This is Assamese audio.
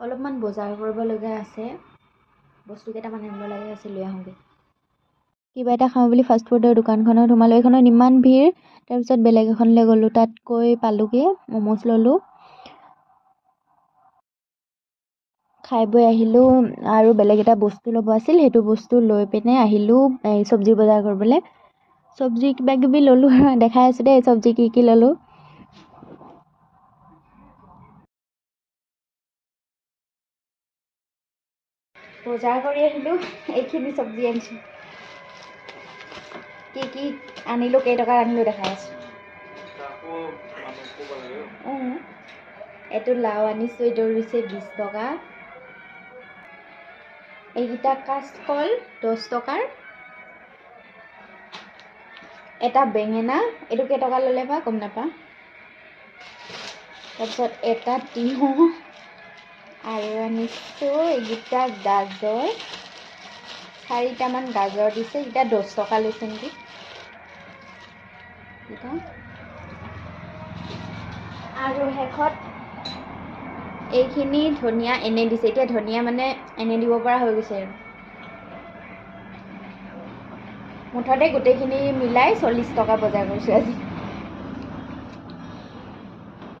অলপমান বজাৰ কৰিবলগীয়া আছে, বস্তু কেইটামান আনিব লগা আছে, লৈ আহোঁগৈ। কিবা এটা খাওঁ বুলি ফাষ্ট ফুডৰ দোকানখনত সোমালোঁ। এইখনত ইমান ভিৰ, তাৰপিছত বেলেগ এখনলৈ গ'লোঁ, তাত গৈ পালোঁগৈ, ম'ম'জ ল'লোঁ, খাই বৈ আহিলোঁ। আৰু বেলেগ এটা বস্তু ল'ব আছিল, সেইটো বস্তু লৈ পিনে আহিলোঁ চব্জি বজাৰ কৰিবলৈ। চব্জি কিবা কিবি ল'লোঁ, দেখাই আছোঁ দেই চব্জি কি কি ল'লোঁ। বজাৰ কৰি আহিলোঁ, এইখিনি চব্জি আনিছোঁ। কি কি আনিলোঁ, কেইটকা আনিলোঁ দেখাই আছোঁ। এইটো লাও আনিছোঁ, এইটো হৈছে 20 টকা। এইকেইটা কাঁচকল 10 টকাৰ। এটা বেঙেনা, এইটো কেইটকা ল'লে বা গম নাপাওঁ। তাৰপিছত এটা তিহু, আৰু আনিছোঁ এইকেইটা গাজৰ, 4টামান গাজৰ দিছে, এইকেইটা 10 টকা লৈছে নেকি। আৰু শেষত এইখিনি ধনিয়া এনে দিছে। এতিয়া ধনিয়া মানে এনে দিব পৰা হৈ গৈছে আৰু। মুঠতে গোটেইখিনি মিলাই 40 টকা বজাৰ কৰিছোঁ আজি।